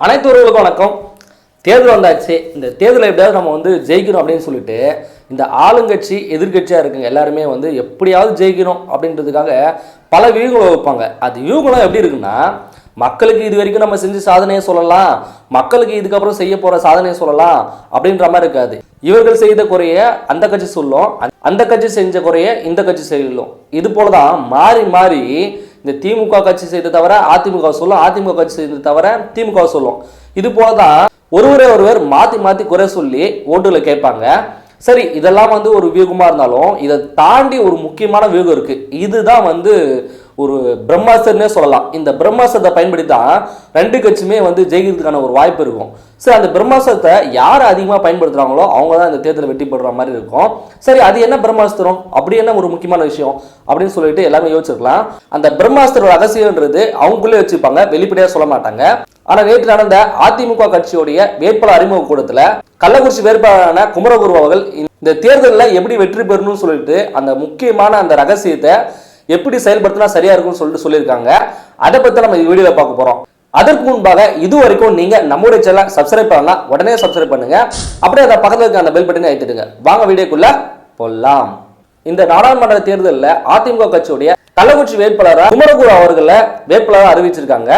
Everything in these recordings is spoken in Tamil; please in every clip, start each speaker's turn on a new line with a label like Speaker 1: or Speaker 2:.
Speaker 1: அனைத்து உறவுகளுக்கும் வணக்கம். தேர்தல் வந்தாச்சு. இந்த தேர்தலை எப்படியாவது நம்ம ஜெயிக்கணும் அப்படின்னு சொல்லிட்டு இந்த ஆளுங்கட்சி எதிர்கட்சியாக இருக்குங்க எல்லாருமே எப்படியாவது ஜெயிக்கணும் அப்படின்றதுக்காக பல வியூகங்களை வைப்பாங்க. அது வியூகங்களும் எப்படி இருக்குன்னா, மக்களுக்கு இது வரைக்கும் நம்ம செஞ்ச சாதனையை சொல்லலாம், மக்களுக்கு இதுக்கப்புறம் செய்ய போகிற சாதனையை சொல்லலாம் அப்படின்ற மாதிரி இருக்காது. இவர்கள் செய்த குறைய அந்த கட்சி சொல்லும், அந்த கட்சி செஞ்ச குறைய இந்த கட்சி சொல்லும். இது போல தான் மாறி மாறி இந்த திமுக கட்சி செய்த தவிர அதிமுக சொல்லும், அதிமுக கட்சி செய்த தவிர திமுக சொல்லும். இது போலதான் ஒருவர் மாத்தி மாத்தி குறை சொல்லி ஓட்டுகளை கேட்பாங்க. சரி, இதெல்லாம் ஒரு வியூகமா இருந்தாலும் இதை தாண்டி ஒரு முக்கியமான வியூகம் இருக்கு. இதுதான் ஒரு பிரம்மாஸ்திரனே சொல்லலாம். இந்த பிரம்மாஸ்திரத்தை பயன்படுத்தி தான் ரெண்டு கட்சியுமே ஜெயிக்கிறதுக்கான ஒரு வாய்ப்பு இருக்கும். சரி, அந்த பிரம்மாஸ்திரத்தை யார் அதிகமாக பயன்படுத்துறாங்களோ அவங்க தான் இந்த தேர்தலில் வெற்றி பெறுற மாதிரி இருக்கும். சரி, அது என்ன பிரம்மாஸ்திரம், அப்படி என்ன ஒரு முக்கியமான விஷயம் அப்படின்னு சொல்லிட்டு எல்லாமே யோசிச்சிருக்கலாம். அந்த பிரம்மாஸ்திர ரகசியம்ன்றது அவங்களுக்குள்ளே வச்சுப்பாங்க, வெளிப்படையாக சொல்ல மாட்டாங்க. ஆனா நேற்று நடந்த அதிமுக கட்சியுடைய வேட்பாளர் அறிமுக கூட்டத்தில் கள்ளக்குறிச்சி வேட்பாளரான குமரகுரு அவர்கள் இந்த தேர்தலில் எப்படி வெற்றி பெறணும்னு சொல்லிட்டு அந்த முக்கியமான அந்த ரகசியத்தை எப்படி செயல்படுத்தினா சரியா இருக்கும்னு சொல்லிட்டு சொல்லியிருக்காங்க. அதை பத்தி நம்ம வீடியோல பார்க்க போறோம். அதற்கு முன்பாக இது வரைக்கும் நீங்க நம்முடைய சேனலை சப்ஸ்கிரைப் பண்ணலாம், உடனே சப்ஸ்கிரைப் பண்ணுங்க. அப்படியே அந்த பக்கத்துல இருக்க அந்த பெல் பட்டனை அழுத்திடுங்க. வாங்க வீடியோக்குள்ள போலாம். இந்த நாடாளுமன்ற தேர்தலில் அதிமுக கட்சியுடைய கள்ளக்குறிச்சி வேட்பாளராக குமரகுரு அவர்களை வேட்பாளராக அறிவிச்சிருக்காங்க.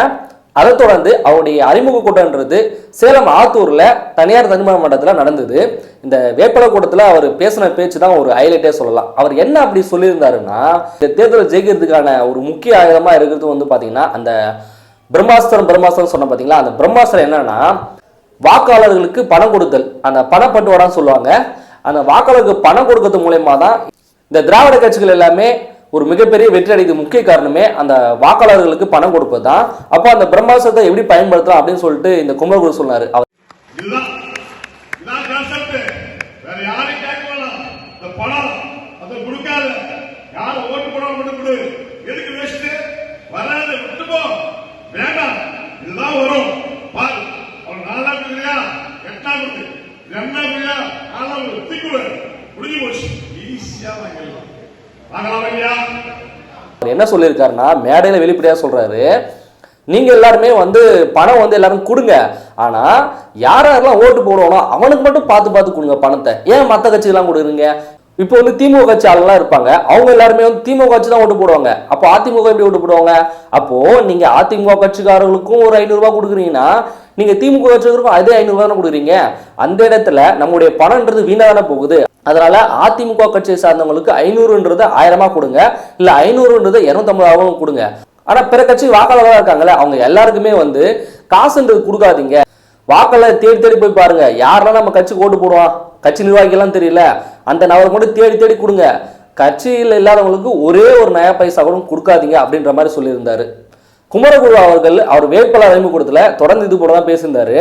Speaker 1: அதை தொடர்ந்து அவருடைய அறிமுக கூட்டம்ன்றது சேலம் ஆத்தூர்ல தனியார் தனிம மண்டலத்தில் நடந்தது. இந்த வேட்பாளர் கூட்டத்தில் அவர் பேசின பேச்சு தான் ஒரு ஹைலைட்டே சொல்லலாம். அவர் என்ன அப்படி சொல்லியிருந்தாருன்னா, இந்த தேர்தலை ஜெயிக்கிறதுக்கான ஒரு முக்கிய ஆயுதமா இருக்கிறது பாத்தீங்கன்னா அந்த பிரம்மாஸ்திரம் சொன்ன பாத்தீங்களா, அந்த பிரம்மாஸ்திரம் என்னன்னா வாக்காளர்களுக்கு பணம் கொடுத்தல், அந்த பணப்பட்டுவாடான்னு சொல்லுவாங்க. அந்த வாக்காளருக்கு பணம் கொடுக்கறது மூலயமா தான் இந்த திராவிட கட்சிகள் எல்லாமே ஒரு மிகப்பெரிய வெற்றி அடைக்கு முக்கிய காரணமே அந்த வாக்காளர்களுக்கு பணம் கொடுப்பது தான். அப்போ அந்த பிரம்மாஸ்திரத்தை எப்படி பயன்படுத்தலாம் அப்படின்னு சொல்லிட்டு இந்த குமரகுரு சொன்னாரு. என்ன சொல்லியிருக்காருன்னா, மேடையில வெளிப்படையா சொல்றாரு, நீங்க எல்லாருமே பணம் எல்லாரும் கொடுங்க, ஆனா யாரெல்லாம் ஓட்டு போடுவானோ அவனுக்கு மட்டும் பார்த்து பார்த்து கொடுங்க பணத்தை. ஏன் மற்ற கட்சிகள்லாம் கொடுக்குறீங்க? இப்போ திமுக கட்சி ஆளுங்களாம் இருப்பாங்க, அவங்க எல்லாருமே திமுக கட்சி தான் ஓட்டு போடுவாங்க. அப்போ அதிமுக எப்படி ஓட்டு போடுவாங்க? அப்போ நீங்க அதிமுக கட்சிக்காரர்களுக்கும் ஒரு 500 ரூபாய் கொடுக்குறீங்கன்னா நீங்க திமுக கட்சிக்காரருக்கும் அதே 500 ரூபாய் கொடுக்குறீங்க. அந்த இடத்துல நம்முடைய பணம்ன்றது வீணாதானே போகுது. அதனால அதிமுக கட்சியை சார்ந்தவங்களுக்கு 500ன்றது 1000 கொடுங்க, இல்ல 500ன்றது 250 கொடுங்க. ஆனா பிற கட்சி வாக்காளர்களா இருக்காங்கல்ல, அவங்க எல்லாருக்குமே காசுன்றது கொடுக்காதீங்க. வாக்காளர் தேடி தேடி போய் பாருங்க, யாரெல்லாம் நம்ம கட்சிக்கு ஓட்டு போடுவான், கட்சி நிர்வாகிகள்லாம் தெரியல, அந்த நபரை மட்டும் தேடி தேடி கொடுங்க. கட்சியில் இல்லாதவங்களுக்கு ஒரே ஒரு நயா பைசா கூட கொடுக்காதீங்க அப்படின்ற மாதிரி சொல்லியிருந்தாரு குமரகுரு அவர்கள். அவர் வேட்பாளர் அறிமுக கூட்டத்துல தொடர்ந்து இது போல தான் பேசியிருந்தாரு.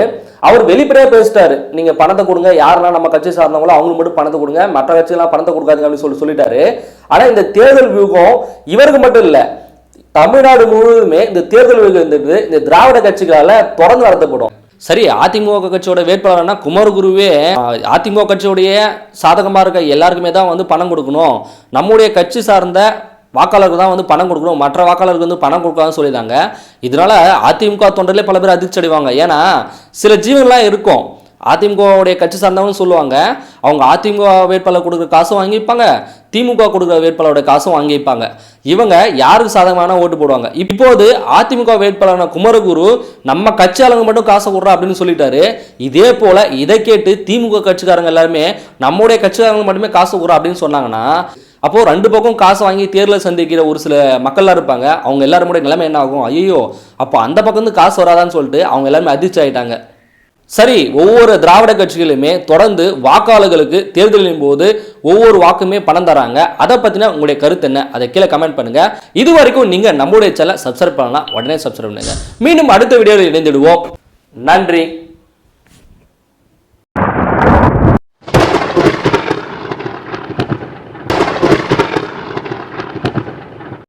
Speaker 1: அவர் வெளிப்படையா பேசிட்டாரு, நீங்க பணத்தை கொடுங்க, யாரெல்லாம் நம்ம கட்சி சார்ந்தவங்களோ அவங்களுக்கு மட்டும் பணத்தை கொடுங்க, மற்ற கட்சியெல்லாம் பணத்தை கொடுக்காதீங்க அப்படின்னு சொல்லிட்டாரு. ஆனா இந்த தேர்தல் வியூகம் இவருக்கு மட்டும் இல்ல, தமிழ்நாடு முழுவதுமே இந்த தேர்தல் வியூகம் இந்த திராவிட கட்சிகளால தொடர்ந்து நடத்தப்படும். சரி, அதிமுக கட்சியோட வேட்பாளர்னா குமரகுருவே அதிமுக கட்சியோடைய சாதகமா இருக்க எல்லாருக்குமே தான் பணம் கொடுக்கணும், நம்முடைய கட்சி சார்ந்த வாக்காளருக்கு தான் பணம் கொடுக்கணும், மற்ற வாக்காளருக்கு பணம் கொடுக்காதுன்னு சொல்லியிருந்தாங்க. இதனால அதிமுக தொண்டர்களே பல பேர் அதிர்ச்சி அடைவாங்க. ஏன்னா சில ஜீவன்லாம் இருக்கும், அதிமுகவுடைய கட்சி சார்ந்தவங்க சொல்லுவாங்க, அவங்க அதிமுக வேட்பாளர் கொடுக்குற காசும் வாங்கிப்பாங்க, திமுக கொடுக்குற வேட்பாளரோட காசும் வாங்கிப்பாங்க. இவங்க யாருக்கு சாதகமான ஓட்டு போடுவாங்க. இப்போது அதிமுக வேட்பாளரான குமரகுரு நம்ம கட்சியாளங்க மட்டும் காசை கொடுறா அப்படின்னு சொல்லிட்டாரு. இதே போல இதை கேட்டு திமுக கட்சிக்காரங்க எல்லாருமே நம்முடைய கட்சிக்காரங்க மட்டுமே காசு கொடுறா அப்படின்னு சொன்னாங்கன்னா, அப்போ ரெண்டு பக்கம் காசு வாங்கி தேர்தலை சந்திக்கிற ஒரு சில மக்கள்லாம் இருப்பாங்க, அவங்க எல்லாருடைய நிலைமை என்ன ஆகும்? ஐயோ, அப்போ அந்த பக்கம் காசு வராதான்னு சொல்லிட்டு அவங்க எல்லாருமே அதிர்ச்சி ஆயிட்டாங்க. சரி, ஒவ்வொரு திராவிட கட்சிகளுமே தொடர்ந்து வாக்காளர்களுக்கு தேர்தலின் போது ஒவ்வொரு வாக்குமே பணம் தராங்க. அதை பத்தின உங்களுடைய கருத்து என்ன? அதை கீழே கமெண்ட் பண்ணுங்க. இது வரைக்கும் நீங்க நம்முடைய சேனலை சப்ஸ்கிரைப் பண்ணலாம், உடனே சப்ஸ்கிரைப் பண்ணுங்க. மீண்டும் அடுத்த வீடியோவில் இணைந்திடுவோம். நன்றி.